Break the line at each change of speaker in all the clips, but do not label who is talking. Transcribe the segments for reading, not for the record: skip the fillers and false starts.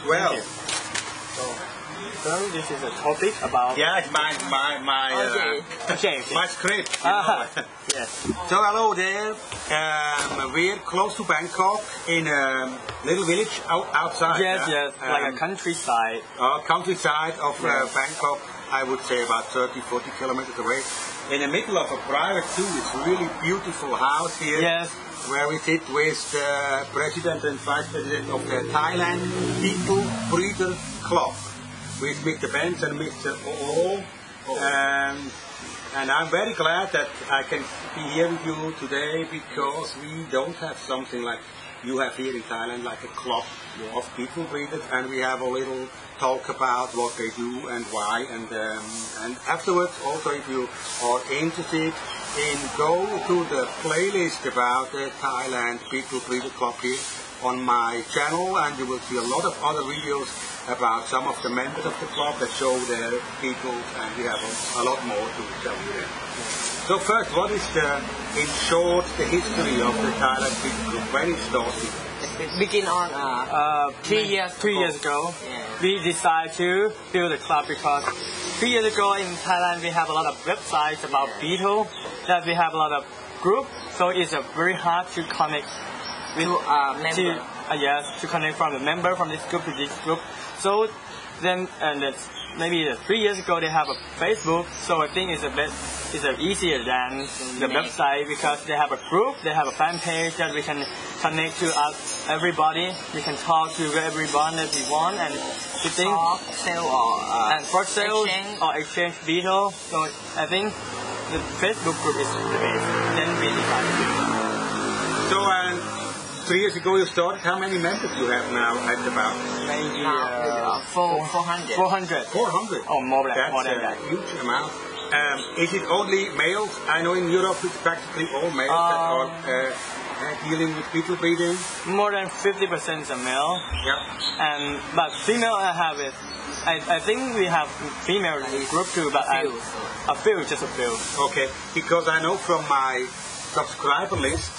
well.
So this is a topic about...
Yeah, it's my script.
Yes.
So hello there. We're close to Bangkok in a little village outside.
Yes, like a countryside.
Countryside of Bangkok, I would say about 30-40 kilometers away. In the middle of a private zoo. It's a really beautiful house here.
Yes.
Where we sit with the president and vice president of the Thailand Beetle Breeder Club. With Mr. Benz and Mr. And I'm very glad that I can be here with you today because we don't have something like you have here in Thailand, like a club of beetle breeders, and we have a little talk about what they do and why, and afterwards also if you are interested in go to the playlist about the Thailand Beetle Breeder Club here on my channel, and you will see a lot of other videos about some of the members of the club that show their beetles, and we have a lot more to tell you there. So first, what is in short, the history of the Thailand Beetle Club? When it started?
It began on 3 years ago.
3 years ago.
Yeah.
We decided to build a club because 3 years ago in Thailand we have a lot of websites about beetle, that we have a lot of groups, so it's very hard to connect with to connect from the member from this group to this group. So then, maybe 3 years ago they have a Facebook. So I think it's easier than the website because they have a group, they have a fan page that we can connect to everybody. We can talk to everyone that we want and we think for sale or exchange beetle. So I think the Facebook group is the best. Then we decided to do that.
So 3 years ago you started. How many members do you have now at about?
Maybe
400.
400.
400?
Oh, more than that.
That's a huge amount. Is it only males? I know in Europe it's practically all males that are dealing with beetle breeding.
More than 50% are male.
Yeah.
But female I have it. I think we have female group too, but just a few.
Okay, because I know from my subscriber list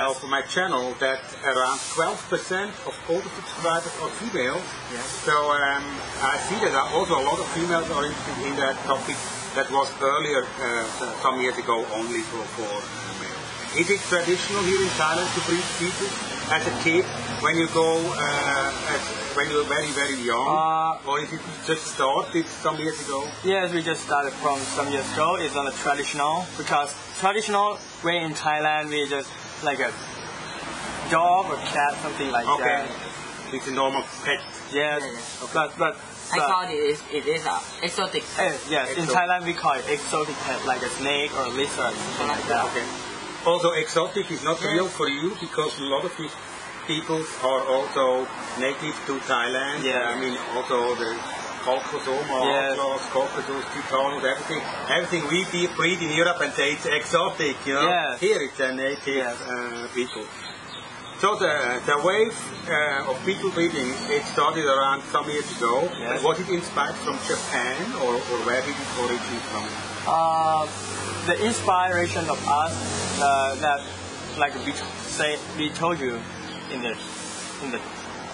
of my channel that around 12% of all the subscribers are female.
Yes.
So I see that also a lot of females are interested in that topic that was earlier some years ago only for males. Is it traditional here in Thailand to breed beetles as a kid when you go when you're very young, or is it just started some years ago?
Yes, we just started from some years ago. It's not a traditional because traditional way in Thailand we just like a dog or cat, something like that.
It's a normal pet.
Yes, but
I thought it is exotic pet.
Yes, in Thailand we call it exotic pet, like a snake or a lizard, something like that.
Okay. Also, exotic is not real for you because a lot of these people are also native to Thailand.
Yeah.
I mean, also the Caucasus, Titanus, everything we breed in Europe and say it's exotic, you know.
Yes.
Here it's a native beetle. So the wave of beetle breeding, it started around some years ago.
Yes.
Was it inspired from Japan or where did it originate from?
The inspiration of us that, like we told you in the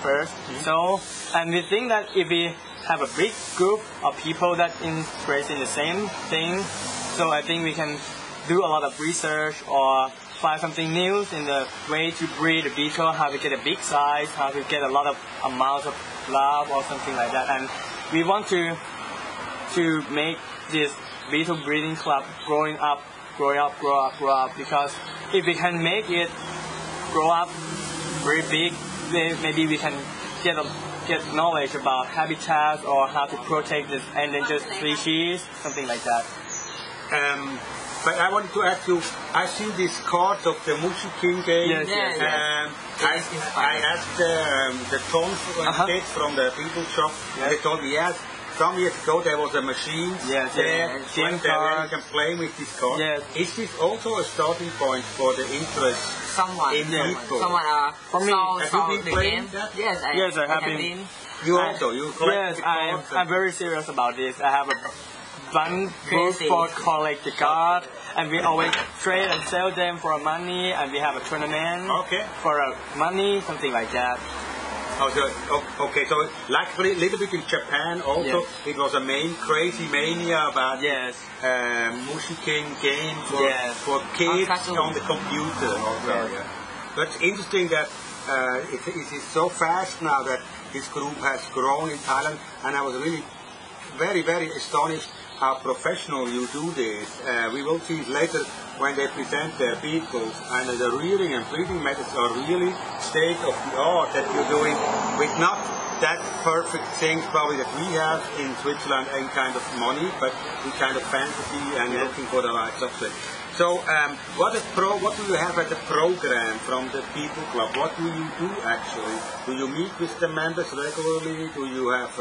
first. So, and we think that if we have a big group of people that interested in the same thing, so I think we can do a lot of research or find something new in the way to breed a beetle, how to get a big size, how to get a lot of amount of love or something like that. And we want to make this beetle breeding club grow up, because if we can make it grow up very big, maybe we can get knowledge about habitats or how to protect this endangered species, something like that.
But I wanted to ask you, I've seen these cards of the Mushi King game.
Yes.
I asked the Tom kids from the beetle shop, and they told me, yes, some years ago there was a machine there where you can play with this card.
Yes.
Is this also a starting point for the interest in people?
For me,
have you been playing that?
Yes,
I have been.
You collect
Yes,
the cards?
I'm very serious about this. I have one group for collect the card, and we always trade and sell them for money, and we have a tournament for money, something like that.
Oh, so, okay, so like a little bit in Japan also,
Yes.
it was a crazy mania about
Yes.
Mushiking game
Yes.
for kids
cartoon.
on the computer. Also,
Yes.
yeah. But it's interesting that it is so fast now that this group has grown in Thailand, and I was really very, very astonished how professional you do this. We will see it later when they present their beetles, and the rearing and breeding methods are really state of the art that you're doing with not that perfect things probably that we have in Switzerland and kind of money, but in kind of fantasy and looking for the right subject. So what do you have as a program from the Beetle Club? What do you do actually? Do you meet with the members regularly? Do you have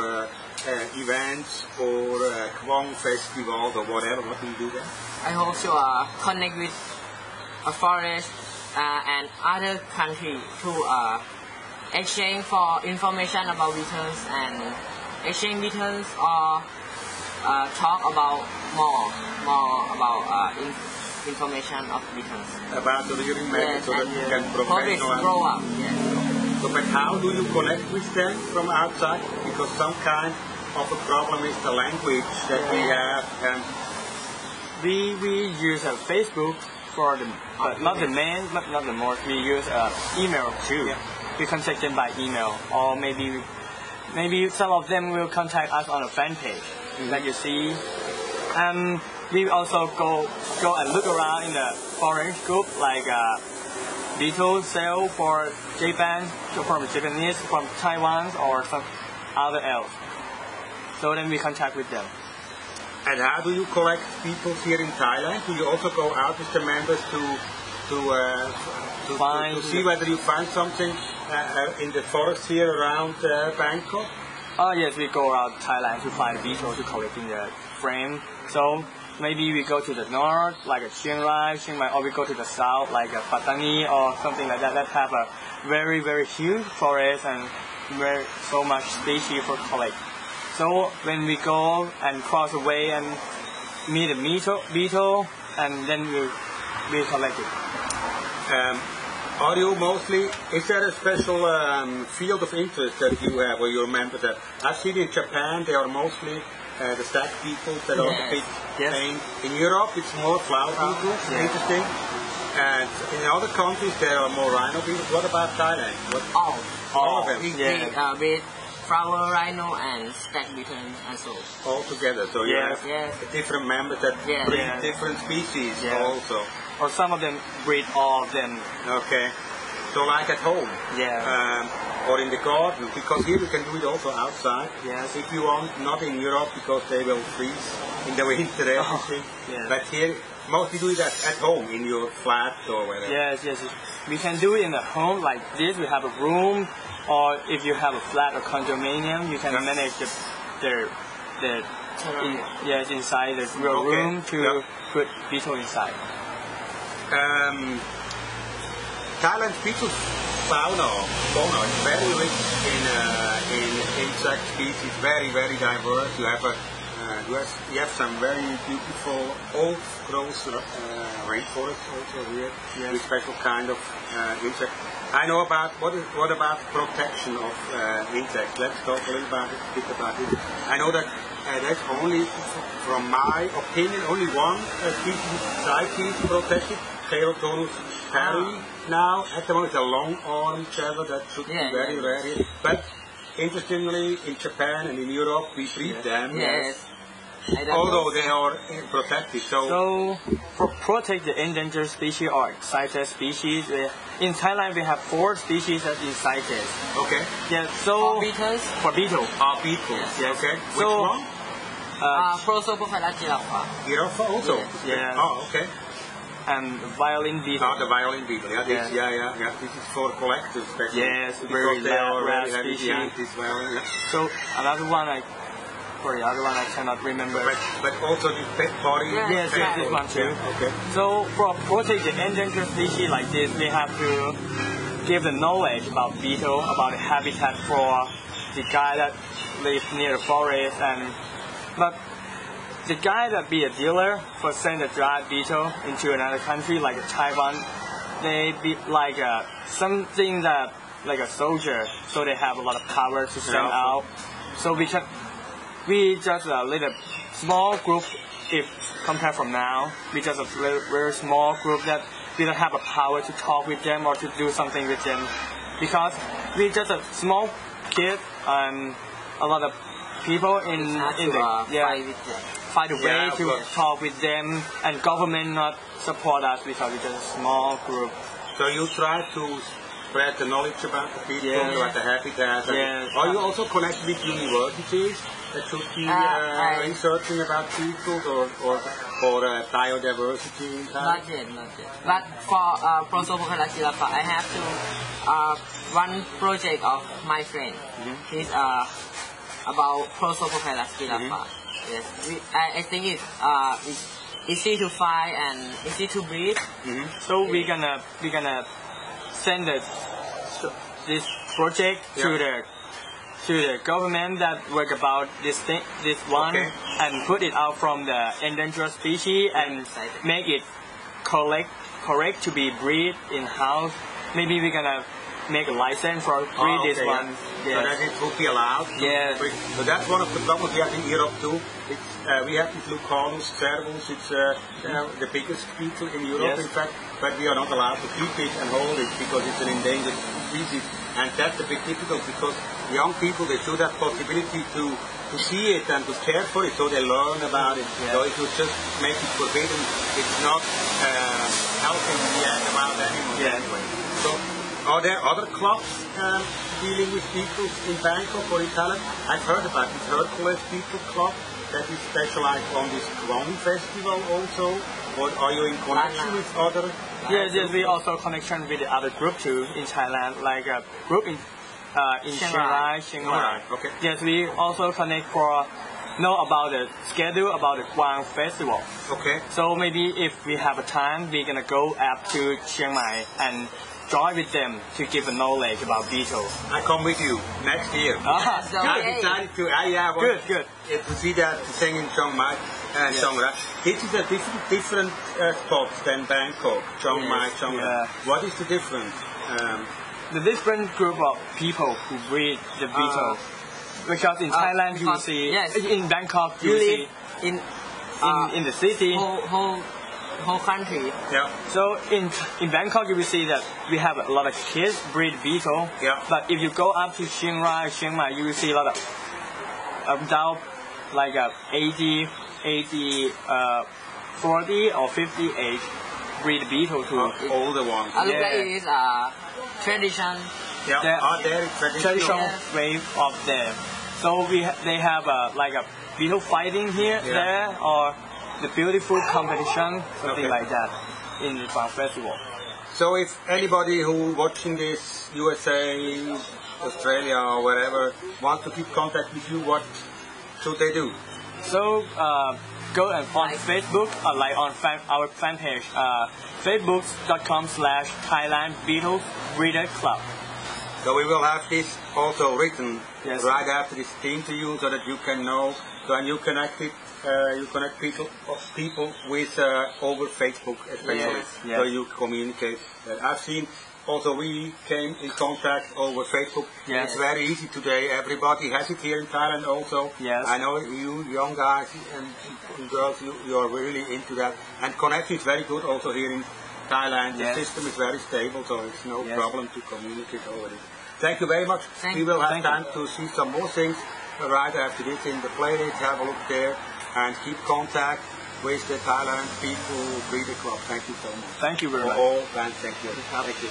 events or Kwong festivals or whatever? What do you do there?
I also connect with a forest and other country to exchange for information about beetles and exchange beetles or talk about more about information of beetles.
About the rearing method so that you can
Progress grow up. Yes.
So, but how do you connect with them from outside? Because some kind of a problem is the language that we have. And
We use Facebook for the but not the main, not the most. We use email too.
Yeah.
We contact them by email, or maybe some of them will contact us on a fan page that you see. We also go and look around in the foreign group like beetle sale for Japan, from Japanese, from Taiwan, or some other else. So then we contact with them.
And how do you collect people here in Thailand? Do you also go out with the members to see whether you find something in the forest here around Bangkok?
Oh yes, we go around Thailand to find beetles to collect in the frame. So maybe we go to the north, like Chiang Mai, or we go to the south, like Pattani or something like that. That have a very, very huge forest and so much species for collect. So when we go and cross the way and meet a beetle, and then we collect it.
Are you mostly, is there a special field of interest that you have or you remember that? I've seen in Japan they are mostly the stag beetles that are the big thing. In Europe it's more flower beetles, interesting. And in other countries there are more rhino beetles. What about Thailand? All of them?
With flower rhino and stag beetle as well.
All together, so you have different members that breed different species also.
Or some of them breed all of them.
Okay. So like at home. Or in the garden, because here you can do it also outside.
Yes.
If you want, not in Europe because they will freeze in the winter, everything. But here, mostly do it at home, in your flat or whatever.
Yes. We can do it in the home like this. We have a room, or if you have a flat or condominium, you can manage inside the real room to put beetle inside.
Thailand's beetle fauna is very rich in insect species, very, very diverse. You have some very beautiful old growth rainforests also here, with special kind of insect. I know about what about protection of insects. Let's talk a little bit about it. I know that there's only, from my opinion, only one species CITES protected, Therotonus parry. Now, at the moment, it's a long-armed jabber that should be very rare here. But interestingly, in Japan and in Europe, we breed them.
Yes.
Although they are protected. So
protect the endangered species or CITES species. In Thailand, we have 4 species that is CITES.
Okay.
Yeah. So
for beetles.
Beetles.
Yes.
Okay. Which one?
Prosopophylla giraffa.
Giraffa also.
Yeah.
Oh, okay.
And violin beetle.
The violin beetle. This is for collectors, especially.
Yes,
because they are
rare
very heavy
species.
behind this violin.
So another one I cannot remember.
But also the pet body.
Yes, this one too.
Okay.
So for protect the endangered species like this, we have to give the knowledge about beetle, about the habitat for the guy that lives near the forest, but the guy that be a dealer for send a dried beetle into another country like Taiwan, they be like something that like a soldier, so they have a lot of power to send
Yeah.
out. So we just a little small group. If compared from now, we just a very small group that we don't have a power to talk with them or to do something with them, because we just a small kid and a lot of people in the
fight with them.
find a way
Yeah, of
to
course.
talk with them, and government not support us because we're just a small group.
So you try to spread the knowledge about the people,
Yes.
about the habitat.
Yes.
Are you also connected with universities that should be researching about beetles or for biodiversity in Thailand?
Not yet, not yet. But for Prosopochyla giraffa, I have to one project of my friend. He's about Prosopochyla giraffa. Yes, I think it's easy to find and easy to breed.
So we're gonna send this project to the government that work about this one,
Okay.
and put it out from the endangered species and make it correct to be breed in house. Maybe we're gonna make a license for breed this
Okay,
one.
yeah.
Yes.
So that it would be allowed.
Yes.
So that's one of the problems we have in Europe too. It's, we have this Lucanus cervus. It's the biggest beetle in Europe,
Yes.
in fact, but we are not allowed to keep it and hold it because it's an endangered species, and that's a big difficulty because young people they should have possibility to see it and to care for it, so they learn about it.
Yeah.
So if you just make it forbidden, it's not helping the wild animals
Yeah.
anyway. So are there other clubs dealing with beetles in Bangkok or in Thailand? I've heard about this Hercules Beetle Club that is specialized on this Krong festival also. Or are you in connection with other?
Yes, we also connection with the other group too in Thailand, like a group in Chiang Mai.
Okay.
Yes, we also connect for know about the schedule about the Guang festival.
Okay.
So maybe if we have a time, we're gonna go up to Chiang Mai and join with them to give a knowledge about beetles.
I come with you next year.
Yes,
I
okay.
decided to.
Good.
To see that thing in Chiang Mai and Chiang Rai. This is a different spot than Bangkok. Chiang Mai, Chiang Rai.
Yeah.
What is the difference?
The different group of people who breed the beetle. Because in Thailand you will see,
yes.
in Bangkok you
You
will
live
see in the city.
whole country.
Yeah.
So in Bangkok you will see that we have a lot of kids breed beetle.
Yeah.
But if you go up to Chiang Mai, you will see a lot of about like 80, 40 or 50 age breed beetle too.
Older one.
I look
Yeah.
like it is tradition.
Yeah.
There-
There is
Traditional
Yes.
way of them. So they have like a beetle fighting here,
Yeah.
there, or the beautiful competition, something
Okay.
like that, in the Guang festival.
So if anybody who watching this, USA, Australia or wherever, wants to keep contact with you, what should they do?
So go and on Facebook, like on our fan page, facebook.com/Thailand Beetle Breeder Club.
So we will have this also written
Yes.
right after this thing to you, so that you can know. So and you connect it. You connect people with over Facebook especially.
Yes.
So you communicate. I've seen. Also, we came in contact over Facebook.
Yes.
It's very easy today. Everybody has it here in Thailand also.
Yes.
I know you young guys and girls, you are really into that. And connection is very good also here in Thailand. The
Yes.
system is very stable, so it's no
Yes.
problem to communicate over it. Thank you very much.
Thank
We will have
Thank you.
time to see some more things right after this in the playlist. Have a look there and keep contact with the Thailand Beetle Breeder Club. Thank you so much.
Thank you very
For
much.
all, and thank you. Thank you.